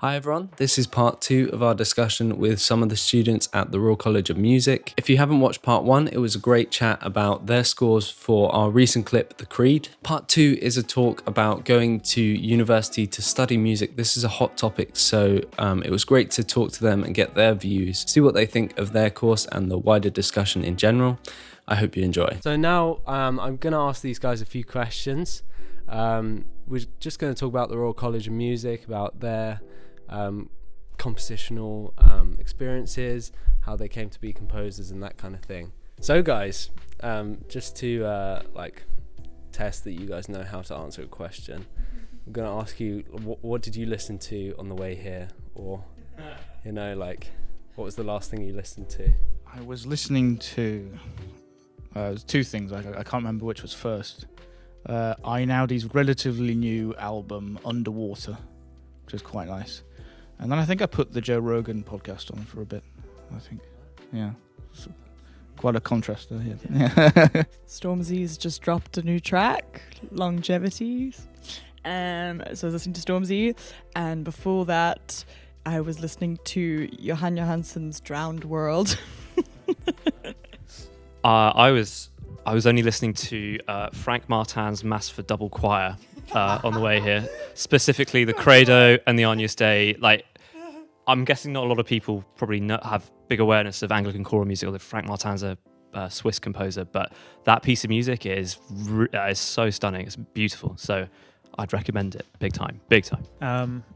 Hi everyone, this is part 2 of our discussion with some of the students at the Royal College of Music. If you haven't watched part 1, it was a great chat about their scores for our recent clip, The Creed. Part 2 is a talk about going to university to study music. This is a hot topic, so it was great to talk to them and get their views, see what they think of their course and the wider discussion in general. I hope you enjoy. So now I'm going to ask these guys a few questions. We're just going to talk about the Royal College of Music, about their compositional experiences, how they came to be composers and that kind of thing. So guys, just to test that you guys know how to answer a question, I'm going to ask you, what did you listen to on the way here? Or, what was the last thing you listened to? I was listening to two things. I can't remember which was first. Einaudie's relatively new album, Underwater, which is quite nice. And then I think I put the Joe Rogan podcast on for a bit. I think, yeah, it's quite a contrast there. Yeah. Stormzy's just dropped a new track, Longevity. So I was listening to Stormzy, and before that, I was listening to Johan Johansson's Drowned World. I was only listening to Frank Martin's Mass for Double Choir on the way here, specifically the Credo and the Agnus Dei. I'm guessing not a lot of people probably have big awareness of Anglican choral music, although Frank Martin's a Swiss composer, but that piece of music is so stunning. It's beautiful. So I'd recommend it big time.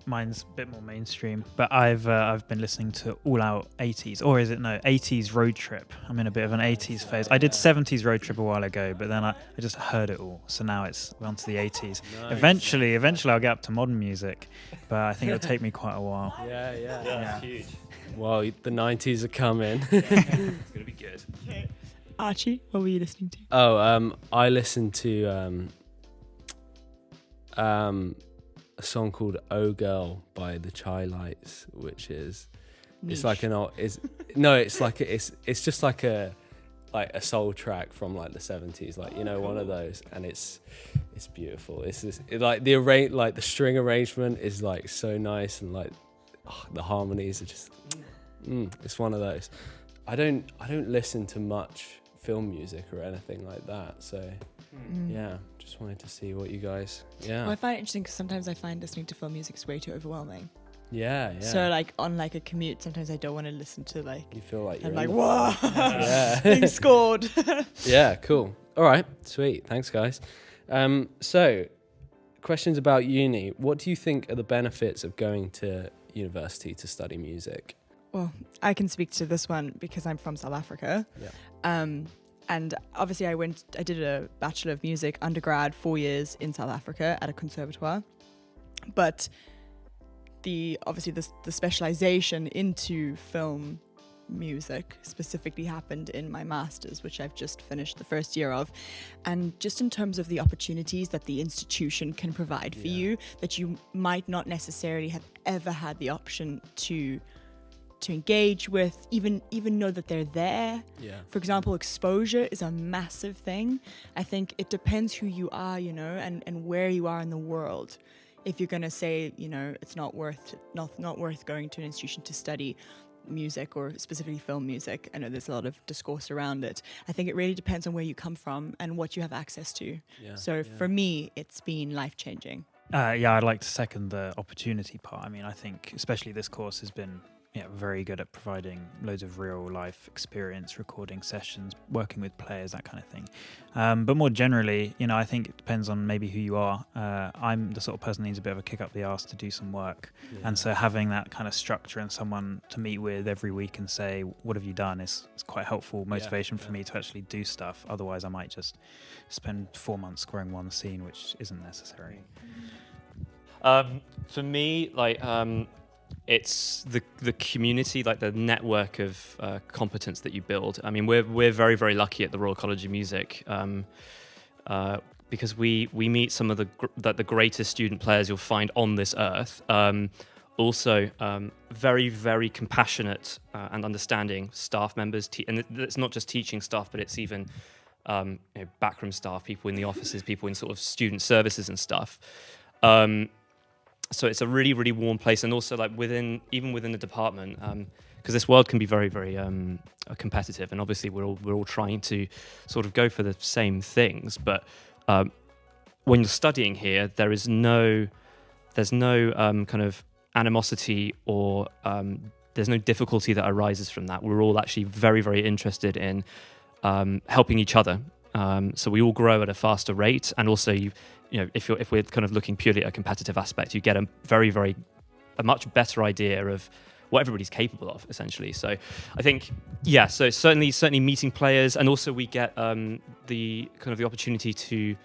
Mine's a bit more mainstream, but I've been listening to All Out 80s, or is it 80s Road Trip. I'm in a bit of an 80s phase. I did 70s Road Trip a while ago, but then I just heard it all. So now we're on to the 80s. Nice. Eventually I'll get up to modern music, but I think it'll take me quite a while. Yeah. It's huge. Well, the 90s are coming. It's going to be good. Archie, what were you listening to? I listened to a song called "Oh Girl" by the Chai Lights, which is it's like an old it's just like a soul track from like the 70s, one of those, and it's beautiful. It's just, the string arrangement is like so nice, and the harmonies are just it's one of those. I don't listen to much film music or anything like that, so yeah, just wanted to see what you guys. Yeah. Well, I find it interesting because sometimes I find listening to film music is way too overwhelming. Yeah. So on a commute, sometimes I don't want to listen to You feel like you're I'm like, whoa, being scored. Yeah, cool. All right, sweet. Thanks, guys. So, questions about uni. What do you think are the benefits of going to university to study music? Well, I can speak to this one because I'm from South Africa. Yeah. And obviously I did a Bachelor of Music undergrad 4 years in South Africa at a conservatoire. But the specialization into film music specifically happened in my master's, which I've just finished the first year of. And just in terms of the opportunities that the institution can provide for you, that you might not necessarily have ever had the option to engage with, even know that they're there. Yeah. For example, exposure is a massive thing. I think it depends who you are, and where you are in the world. If you're going to say, it's not worth going to an institution to study music, or specifically film music. I know there's a lot of discourse around it. I think it really depends on where you come from and what you have access to. Yeah. So for me, it's been life-changing. I'd like to second the opportunity part. I mean, I think especially this course has been very good at providing loads of real life experience, recording sessions, working with players, that kind of thing. But more generally, I think it depends on maybe who you are. I'm the sort of person that needs a bit of a kick up the arse to do some work. Yeah. And so having that kind of structure and someone to meet with every week and say, what have you done, is quite helpful motivation for me to actually do stuff. Otherwise, I might just spend 4 months scoring one scene, which isn't necessary. For me, it's the community, the network of competence that you build. I mean, we're very, very lucky at the Royal College of Music because we meet some of the greatest student players you'll find on this earth. Also, very, very compassionate and understanding staff members, and it's not just teaching staff, but it's even backroom staff, people in the offices, people in sort of student services and stuff. so it's a really, really warm place, and also like even within the department, because this world can be very, very competitive, and obviously we're all trying to sort of go for the same things. But when you're studying here, there's no kind of animosity or there's no difficulty that arises from that. We're all actually very, very interested in helping each other. So we all grow at a faster rate, and also if we're kind of looking purely at a competitive aspect, you get a much better idea of what everybody's capable of, essentially. So I think, so certainly meeting players, and also we get the opportunity to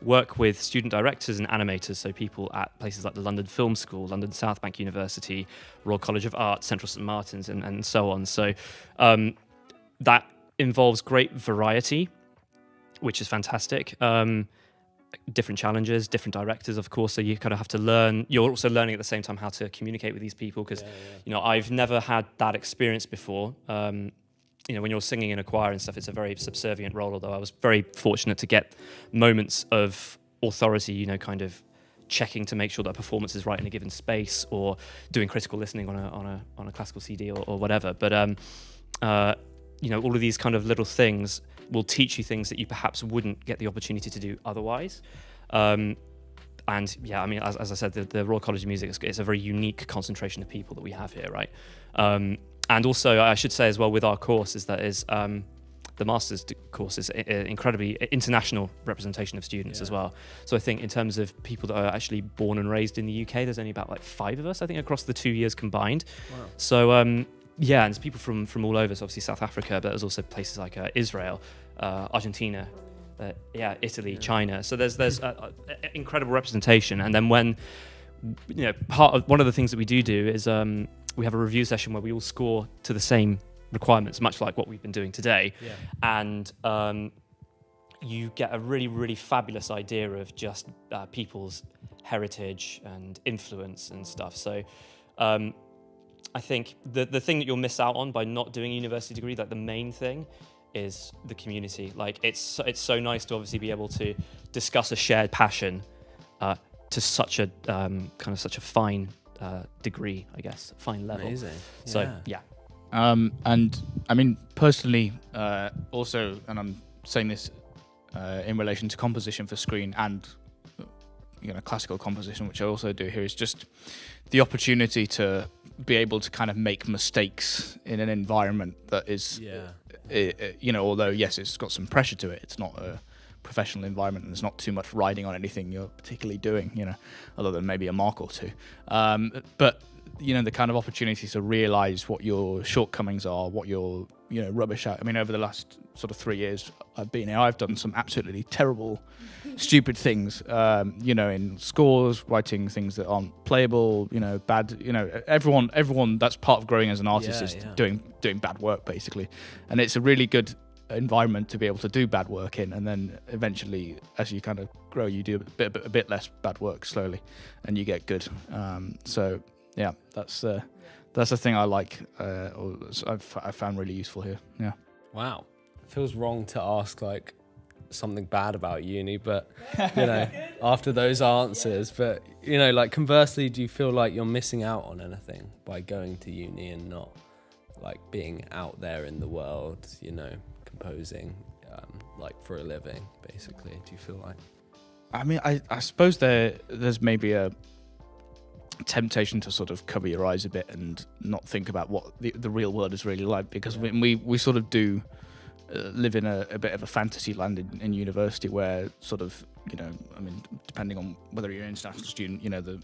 work with student directors and animators, so people at places like the London Film School, London South Bank University, Royal College of Art, Central St Martin's, and so on. So that involves great variety, which is fantastic. Different challenges, different directors, of course, so you kind of have to learn. You're also learning at the same time how to communicate with these people, because I've never had that experience before. When you're singing in a choir and stuff, it's a very subservient role, although I was very fortunate to get moments of authority, kind of checking to make sure that a performance is right in a given space, or doing critical listening on a classical CD or whatever. But all of these kind of little things will teach you things that you perhaps wouldn't get the opportunity to do otherwise. As I said, the Royal College of Music is a very unique concentration of people that we have here, right? And also, I should say as well, with our course, is that the master's course is incredibly international representation of students as well. So I think in terms of people that are actually born and raised in the UK, there's only about 5 of us, I think, across the 2 years combined. Wow. So and there's people from all over, so obviously South Africa, but there's also places like Israel, Argentina, Italy, China. So there's incredible representation. And then when, one of the things that we do is we have a review session where we all score to the same requirements, much like what we've been doing today. Yeah. And you get a really, really fabulous idea of just people's heritage and influence and stuff. So I think the thing that you'll miss out on by not doing a university degree, like the main thing, is the community. Like it's so nice to obviously be able to discuss a shared passion to such a such a fine degree, I guess, fine level. Amazing. So yeah. And I mean, personally, also, and I'm saying this in relation to composition for screen and classical composition, which I also do here, is just the opportunity to be able to kind of make mistakes in an environment that is, although yes, it's got some pressure to it. It's not a professional environment, and there's not too much riding on anything you're particularly doing, other than maybe a mark or two. But the kind of opportunity to realize what your shortcomings are, what your rubbish at. I mean, over the last sort of 3 years I've been here, I've done some absolutely terrible, stupid things. In scores, writing things that aren't playable. Bad. Everyone. That's part of growing as an artist is doing bad work, basically. And it's a really good environment to be able to do bad work in, and then eventually, as you kind of grow, you do a bit less bad work slowly, and you get good. Yeah, that's the thing I like. I found really useful here. Yeah. Wow. It feels wrong to ask something bad about uni, but after those answers, but conversely, do you feel like you're missing out on anything by going to uni and not being out there in the world, composing for a living, basically? Do you feel like? I mean, I suppose there's maybe a temptation to sort of cover your eyes a bit and not think about what the real world is really like, because we sort of do live in a bit of a fantasy land in university, where sort of depending on whether you're an international student, the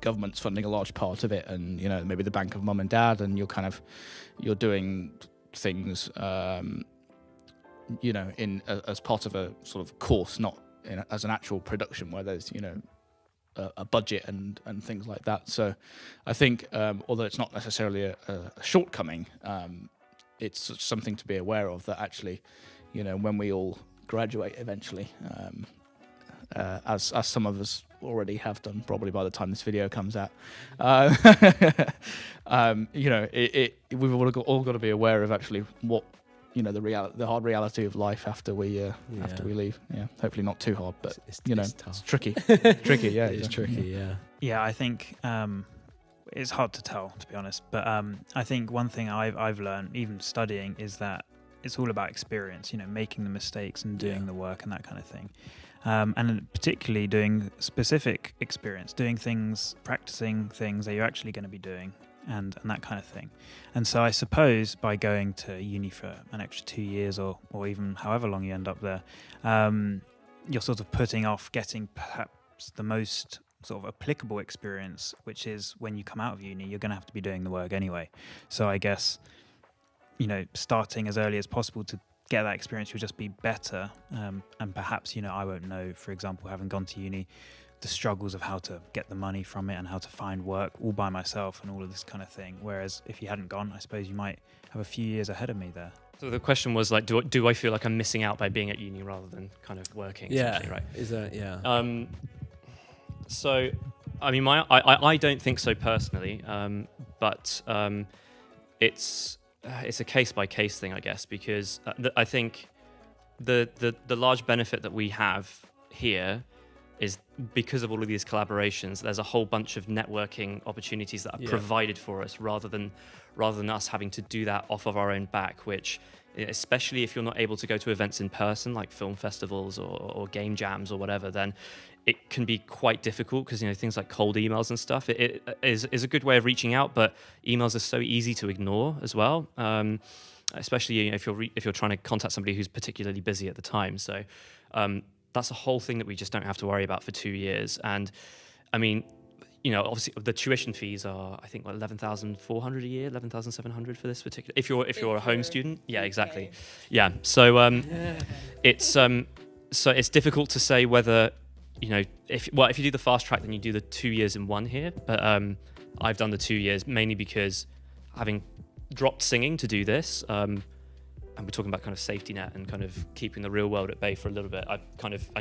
government's funding a large part of it, and maybe the bank of mum and dad, and you're doing things in as part of a sort of course, not as an actual production where there's a budget and things like that. So I think although it's not necessarily a shortcoming, it's something to be aware of, that actually when we all graduate eventually, as some of us already have done probably by the time this video comes out, we've all got to be aware of actually what the hard reality of life after we leave. Yeah, hopefully not too hard, but It's tough. it's tricky. Tricky, yeah, It's tricky, yeah. Yeah, I think it's hard to tell, to be honest. But I think one thing I've learned, even studying, is that it's all about experience. Making the mistakes and doing the work and that kind of thing. And particularly doing specific experience, doing things, practicing things that you're actually going to be doing. And that kind of thing. And so I suppose by going to uni for an extra 2 years or even however long you end up there, you're sort of putting off getting perhaps the most sort of applicable experience, which is when you come out of uni, you're going to have to be doing the work anyway. So I guess, starting as early as possible to get that experience will just be better. And perhaps, I won't know, for example, having gone to uni, the struggles of how to get the money from it and how to find work all by myself and all of this kind of thing. Whereas if you hadn't gone, I suppose you might have a few years ahead of me there. So the question was like, do I feel like I'm missing out by being at uni rather than kind of working? Yeah, right? Is that So, I mean, I don't think so personally, but it's a case by case thing, I guess, because I think the large benefit that we have here is because of all of these collaborations, there's a whole bunch of networking opportunities that are provided for us rather than us having to do that off of our own back, which, especially if you're not able to go to events in person, like film festivals or game jams or whatever, then it can be quite difficult because, things like cold emails and stuff, it is a good way of reaching out, but emails are so easy to ignore as well. Especially if you're trying to contact somebody who's particularly busy at the time. So, that's a whole thing that we just don't have to worry about for 2 years. And I mean, obviously the tuition fees are, I think, 11,400 a year, 11,700 for this particular. If you're a home student, yeah, exactly, yeah. So it's difficult to say whether if you do the fast track, then you do the 2 years in one here. But I've done the 2 years mainly because having dropped singing to do this. And we're talking about kind of safety net and kind of keeping the real world at bay for a little bit. I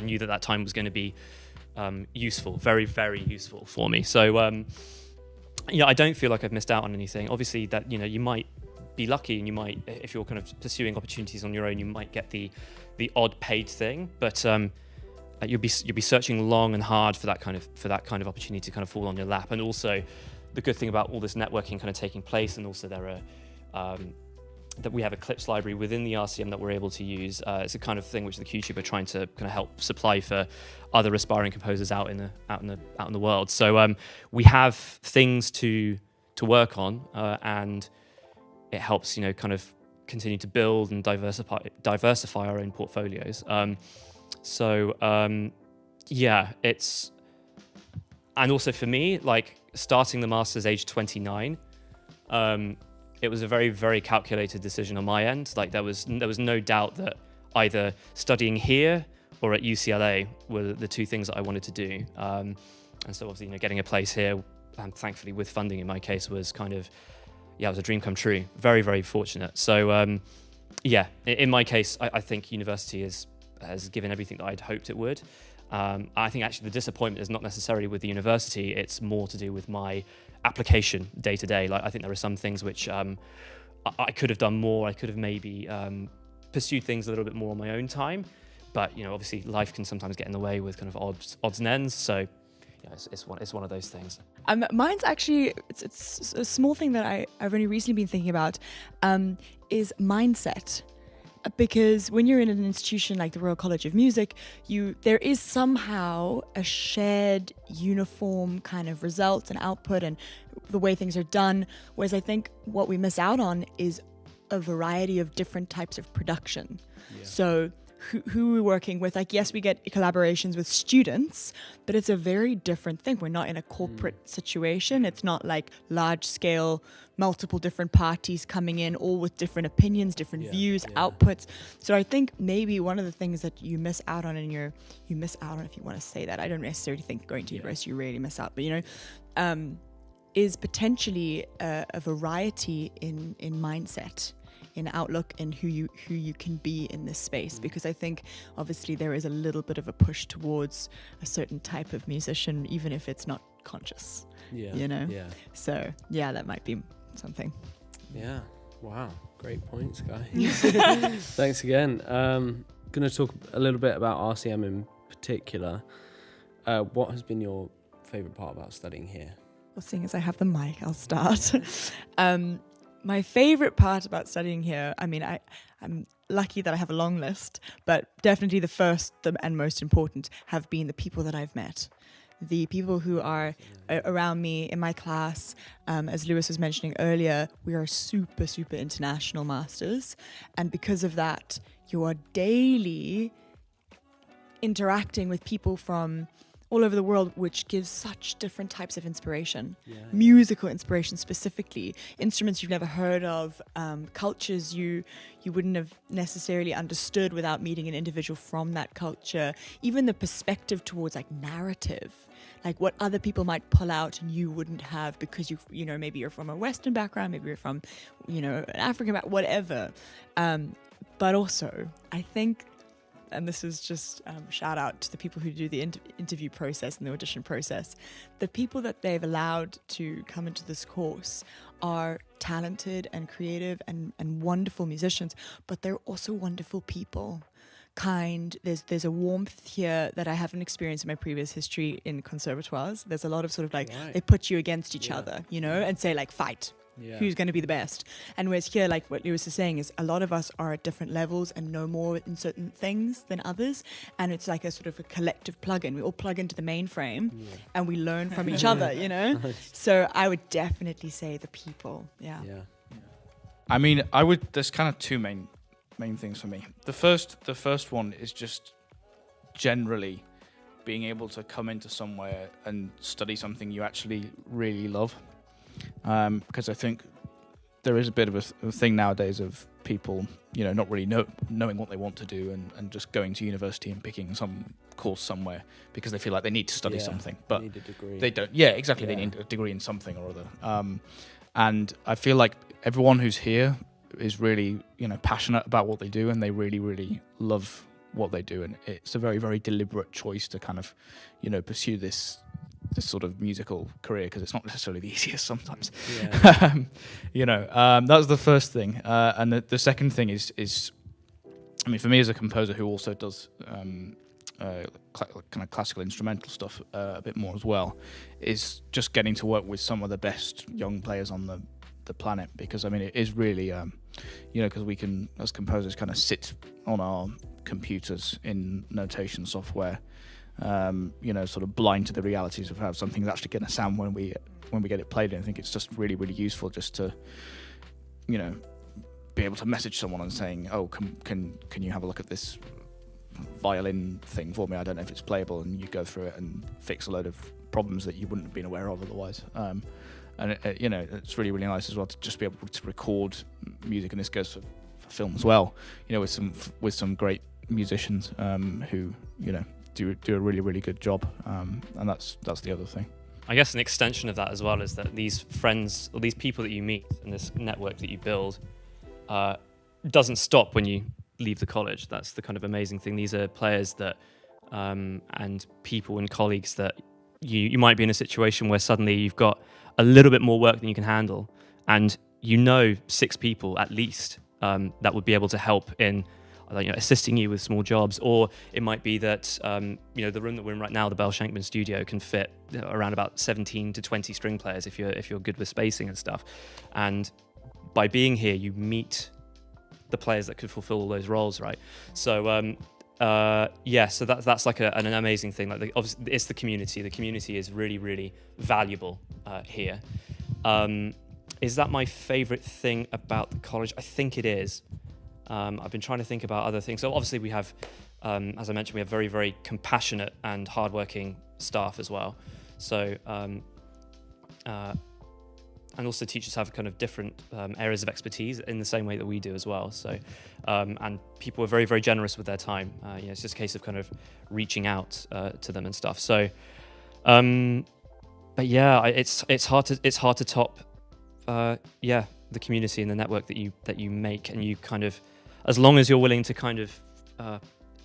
knew that time was going to be useful, very, very useful for me. So, I don't feel like I've missed out on anything. Obviously, that you might be lucky, and you might, if you're kind of pursuing opportunities on your own, you might get the odd paid thing. But you'll be searching long and hard for that kind of opportunity to kind of fall on your lap. And also, the good thing about all this networking kind of taking place, and also there are that we have a clips library within the RCM that we're able to use. It's a kind of thing which the QTube are trying to kind of help supply for other aspiring composers out in the world. So we have things to work on, and it helps kind of continue to build and diversify our own portfolios. It's, and also for me, like starting the masters age 29. It was a very, very calculated decision on my end. Like there was no doubt that either studying here or at UCLA were the two things that I wanted to do. And so obviously, getting a place here, and thankfully with funding in my case, was kind of, it was a dream come true. Very, very fortunate. So in my case, I think university has given everything that I'd hoped it would. I think actually the disappointment is not necessarily with the university, it's more to do with my application day to day. Like I think there are some things which I could have done more. I could have maybe pursued things a little bit more on my own time, but obviously life can sometimes get in the way with kind of odds and ends. So it's one of those things. Mine's actually it's a small thing that I've only recently been thinking about, is mindset. Because when you're in an institution like the Royal College of Music, there is somehow a shared, uniform kind of result and output and the way things are done. Whereas I think what we miss out on is a variety of different types of production. Yeah. So who we're working with, like, yes, we get collaborations with students, but it's a very different thing. We're not in a corporate situation. It's not like large scale, multiple different parties coming in, all with different opinions, different views, outputs. So I think maybe one of the things that you miss out on if you want to say that, I don't necessarily think going to university you really miss out, but is potentially a variety in mindset, in outlook, and who you can be in this space. Because I think obviously there is a little bit of a push towards a certain type of musician, even if it's not conscious. So that might be something. Wow, great points, guys. Thanks again. Going to talk a little bit about RCM in particular. What has been your favourite part about studying here? Well, seeing as I have the mic, I'll start. My favourite part about studying here, I mean, I'm lucky that I have a long list, but definitely the first and most important have been the people that I've met. The people who are around me in my class, as Lewis was mentioning earlier, we are super, super international masters. And because of that, you are daily interacting with people from all over the world, which gives such different types of inspiration. Musical inspiration specifically, instruments you've never heard of, cultures you wouldn't have necessarily understood without meeting an individual from that culture. Even the perspective towards like narrative, like what other people might pull out and you wouldn't have because you know, maybe you're from a Western background, maybe you're from, you know, an African background, whatever. But also, I think, and this is just shout out to the people who do the interview process and the audition process, the people that they've allowed to come into this course are talented and creative and wonderful musicians, but they're also wonderful people. Kind, there's a warmth here that I haven't experienced in my previous history in conservatoires. There's a lot of sort of like, they put you against each other, you know, and say like, fight. Who's going to be the best? And whereas here, like what Lewis is saying, is a lot of us are at different levels and know more in certain things than others, and it's like a sort of a collective plug-in. We all plug into the mainframe and we learn from each other, you know. So I would definitely say the people. I mean, there's kind of two main things for me. The first one is just generally being able to come into somewhere and study something you actually really love. Because I think there is a bit of a thing nowadays of people, you know, not really knowing what they want to do and just going to university and picking some course somewhere because they feel like they need to study something, but need a degree. They don't. Yeah, exactly. They need a degree in something or other. And I feel like everyone who's here is really, you know, passionate about what they do and they really, really love what they do. And it's a very, very deliberate choice to kind of, you know, pursue this sort of musical career because it's not necessarily the easiest sometimes. You know, that was the first thing. And the second thing is, I mean, for me as a composer who also does kind of classical instrumental stuff a bit more as well, is just getting to work with some of the best young players on the planet, because I mean it is really, you know, because we can as composers kind of sit on our computers in notation software, you know, sort of blind to the realities of how something's actually going to sound when we get it played. And I think it's just really, really useful just to, you know, be able to message someone and saying, oh, can you have a look at this violin thing for me? I don't know if it's playable, and you go through it and fix a load of problems that you wouldn't have been aware of otherwise. And you know, it's really, really nice as well to just be able to record music, and this goes for film as well. You know, with some great musicians who, you know, do a really, really good job, and that's the other thing. I guess an extension of that as well is that these friends or these people that you meet and this network that you build doesn't stop when you leave the college. That's the kind of amazing thing. These are players that and people and colleagues that you might be in a situation where suddenly you've got a little bit more work than you can handle, and you know 6 people at least that would be able to help in, you know, assisting you with small jobs. Or it might be that you know, the room that we're in right now, the Bell Shankman studio, can fit around about 17 to 20 string players if you're good with spacing and stuff. And by being here, you meet the players that could fulfill all those roles, right? So so that's like an amazing thing. Like obviously, it's the community. The community is really, really valuable here. Is that my favorite thing about the college? I think it is. I've been trying to think about other things. So obviously we have, as I mentioned, we have very, very compassionate and hardworking staff as well. So, and also teachers have kind of different areas of expertise in the same way that we do as well. So, and people are very, very generous with their time. You know, it's just a case of kind of reaching out to them and stuff. So, but yeah, it's hard to top, the community and the network that you make, and you kind of, as long as you're willing to kind of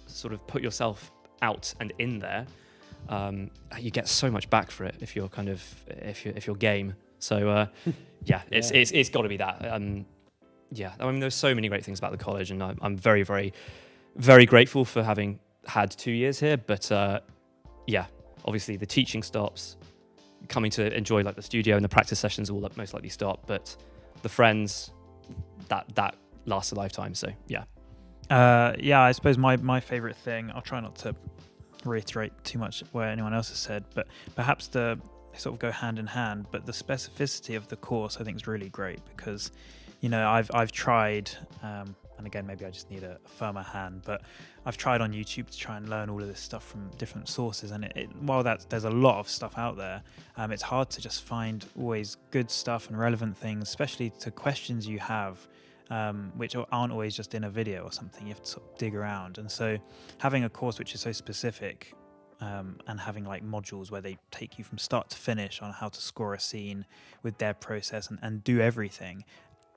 sort of put yourself out and in there, you get so much back for it if you're if you're game. So it's got to be that. yeah, I mean, there's so many great things about the college, and I'm very, very, very grateful for having had 2 years here. But yeah, obviously the teaching stops. Coming to enjoy like the studio and the practice sessions will most likely stop, but the friends, that lasts a lifetime. So yeah. Yeah, I suppose my favourite thing, I'll try not to reiterate too much where anyone else has said, but perhaps they sort of go hand in hand, but the specificity of the course I think is really great because, you know, I've tried, and again, maybe I just need a firmer hand, but I've tried on YouTube to try and learn all of this stuff from different sources, and while there's a lot of stuff out there, it's hard to just find always good stuff and relevant things, especially to questions you have, which aren't always just in a video or something. You have to sort of dig around, and so having a course which is so specific, and having like modules where they take you from start to finish on how to score a scene with their process and do everything,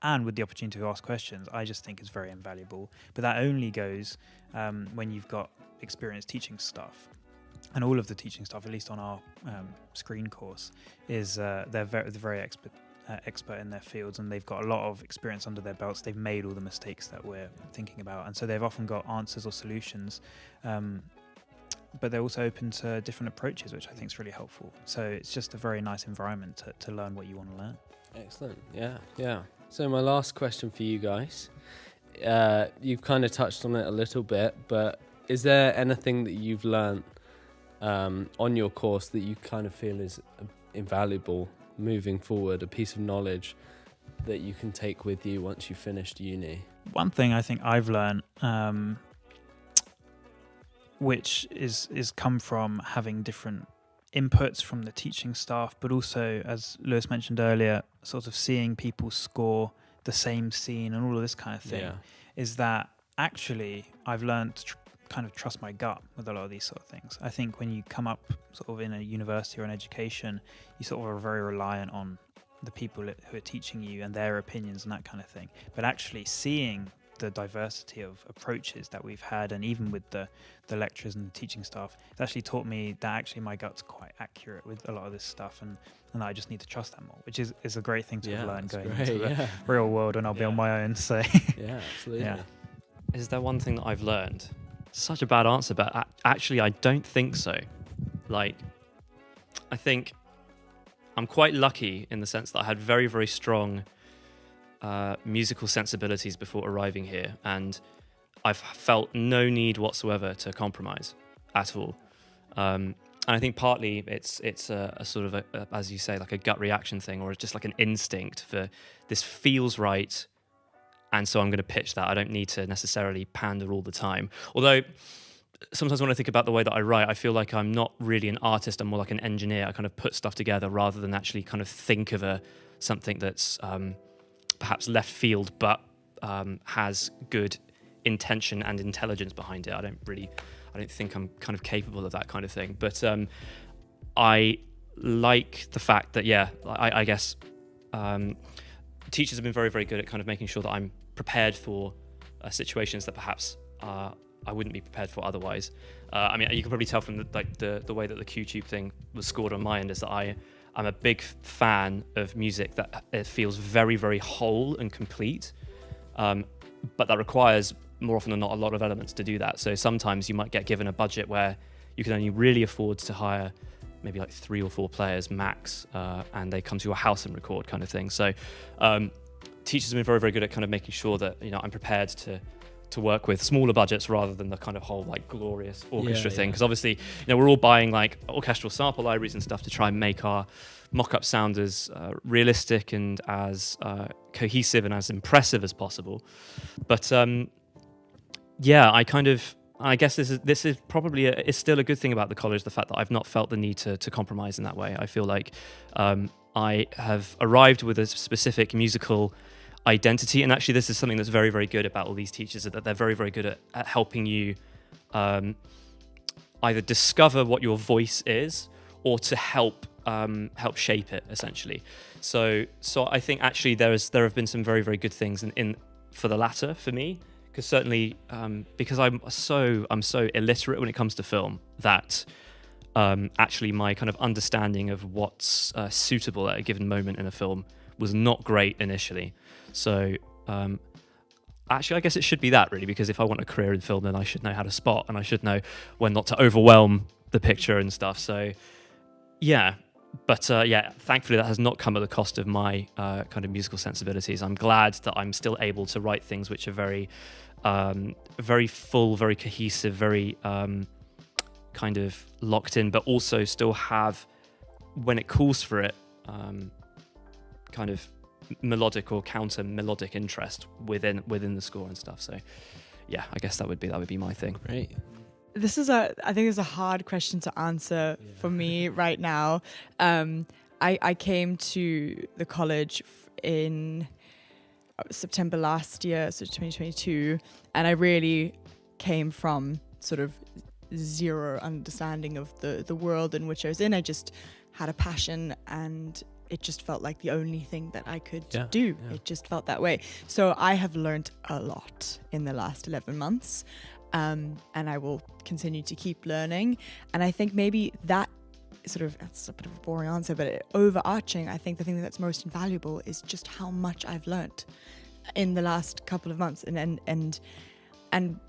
and with the opportunity to ask questions, I just think is very invaluable. But that only goes when you've got experienced teaching staff. And all of the teaching staff, at least on our screen course, is they're very expert in their fields, and they've got a lot of experience under their belts. They've made all the mistakes that we're thinking about, and so they've often got answers or solutions. But they're also open to different approaches, which I think is really helpful. So it's just a very nice environment to learn what you want to learn. Excellent. Yeah. So my last question for you guys, you've kind of touched on it a little bit, but is there anything that you've learned on your course that you kind of feel is invaluable moving forward, a piece of knowledge that you can take with you once you've finished uni? One thing I think I've learned, which is come from having different inputs from the teaching staff, but also, as Lewis mentioned earlier, sort of seeing people score the same scene and all of this kind of thing, is that actually I've learned to kind of trust my gut with a lot of these sort of things. I think when you come up sort of in a university or an education, you sort of are very reliant on the people who are teaching you and their opinions and that kind of thing. But actually seeing the diversity of approaches that we've had, and even with the lecturers and the teaching staff, it's actually taught me that actually my gut's quite accurate with a lot of this stuff, and that I just need to trust them more, which is a great thing to have learned going into the real world when I'll be on my own. So yeah, absolutely. Yeah. Is there one thing that I've learned? Such a bad answer, but actually I don't think so. Like, I think I'm quite lucky in the sense that I had very, very strong musical sensibilities before arriving here, and I've felt no need whatsoever to compromise at all. And I think partly it's a sort of as you say, like a gut reaction thing, or just like an instinct for this feels right, and so I'm going to pitch that. I don't need to necessarily pander all the time. Although sometimes when I think about the way that I write, I feel like I'm not really an artist. I'm more like an engineer. I kind of put stuff together rather than actually kind of think of something that's perhaps left field, but has good intention and intelligence behind it. I don't think I'm kind of capable of that kind of thing. But I like the fact that, I guess teachers have been very, very good at kind of making sure that I'm prepared for situations that perhaps I wouldn't be prepared for otherwise. I mean, you can probably tell from the way that the QTube thing was scored on my end is that I'm a big fan of music that it feels very, very whole and complete, but that requires more often than not a lot of elements to do that. So sometimes you might get given a budget where you can only really afford to hire maybe like 3 or 4 players max, and they come to your house and record kind of thing. So teachers have been very, very good at kind of making sure that, you know, I'm prepared to work with smaller budgets rather than the kind of whole like glorious orchestra thing, because obviously, you know, we're all buying like orchestral sample libraries and stuff to try and make our mock-up sound as realistic and as cohesive and as impressive as possible. But I guess this is probably it's still a good thing about the college, the fact that I've not felt the need to compromise in that way. I feel like I have arrived with a specific musical identity, and actually this is something that's very, very good about all these teachers, that they're very, very good at helping you either discover what your voice is or to help shape it, essentially. So I think actually there have been some very, very good things in for the latter for me, because certainly because I'm so illiterate when it comes to film that actually my kind of understanding of what's suitable at a given moment in a film was not great initially. So Actually, I guess it should be that, really, because if I want a career in film, then I should know how to spot, and I should know when not to overwhelm the picture and stuff. So, yeah. But thankfully that has not come at the cost of my kind of musical sensibilities. I'm glad that I'm still able to write things which are very, very full, very cohesive, very kind of locked in, but also still have, when it calls for it, kind of melodic or counter melodic interest within the score and stuff. So yeah, I guess that would be my thing. Great. I think it's a hard question to answer for me right now. I came to the college in September last year, so 2022, and I really came from sort of zero understanding of the world in which I was in. I just had a passion, and it just felt like the only thing that I could do. Yeah. It just felt that way. So I have learned a lot in the last 11 months, and I will continue to keep learning. And I think maybe that's a bit of a boring answer, but overarching, I think the thing that's most invaluable is just how much I've learned in the last couple of months. And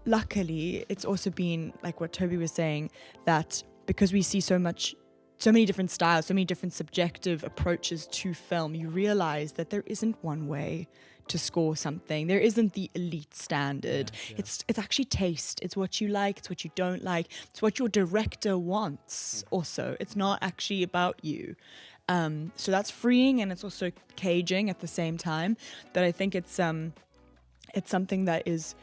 luckily, it's also been like what Toby was saying, that because we see so many different styles, so many different subjective approaches to film, you realize that there isn't one way to score something. There isn't the elite standard. Yeah. It's actually taste. It's what you like. It's what you don't like. It's what your director wants also. It's not actually about you. So that's freeing, and it's also caging at the same time. But I think it's something that is,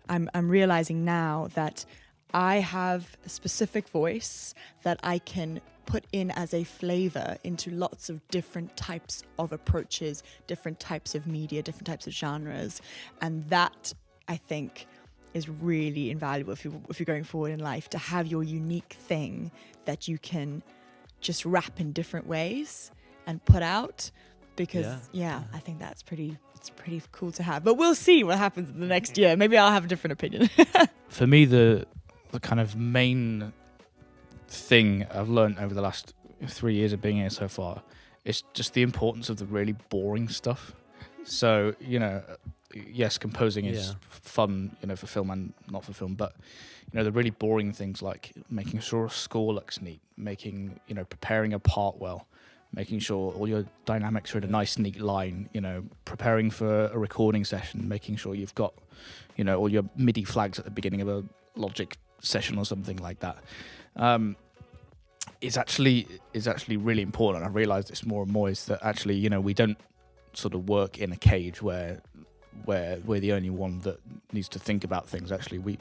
I'm realizing now that I have a specific voice that I can put in as a flavor into lots of different types of approaches, different types of media, different types of genres. And that, I think, is really invaluable if you're going forward in life, to have your unique thing that you can just wrap in different ways and put out. Because, I think it's pretty cool to have. But we'll see what happens in the next year. Maybe I'll have a different opinion. For me, the kind of main thing I've learned over the last 3 years of being here so far is just the importance of the really boring stuff. So, yes, composing is fun, for film and not for film, but, the really boring things like making sure a score looks neat, preparing a part well, making sure all your dynamics are in a nice, neat line, preparing for a recording session, making sure you've got, all your MIDI flags at the beginning of a Logic session or something like that. Is actually really important. I've realised this more and more, is that actually, we don't sort of work in a cage where we're the only one that needs to think about things. Actually, we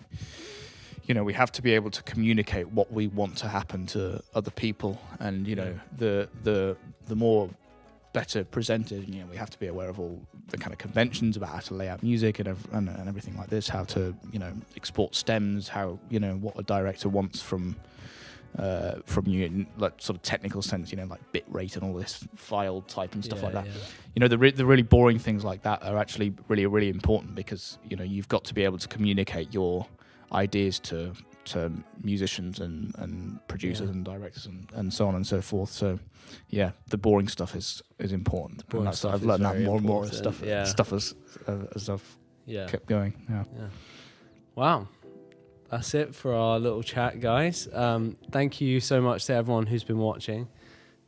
have to be able to communicate what we want to happen to other people, and the more better presented, we have to be aware of all the kind of conventions about how to lay out music and everything like this, how to export stems, how what a director wants from you in like sort of technical sense, like bit rate and all this file type and stuff like that. The really boring things like that are actually really, really important, because you've got to be able to communicate your ideas to musicians and producers and directors and so on and so forth. So the boring stuff is important. I've learned that more and more stuff as I've kept going. Wow. That's it for our little chat, guys. Thank you so much to everyone who's been watching.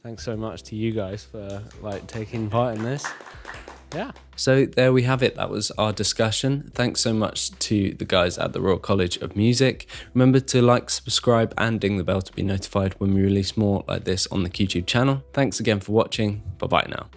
Thanks so much to you guys for taking part in this. Yeah. So there we have it. That was our discussion. Thanks so much to the guys at the Royal College of Music. Remember to like, subscribe and ding the bell to be notified when we release more like this on the QTube channel. Thanks again for watching. Bye-bye now.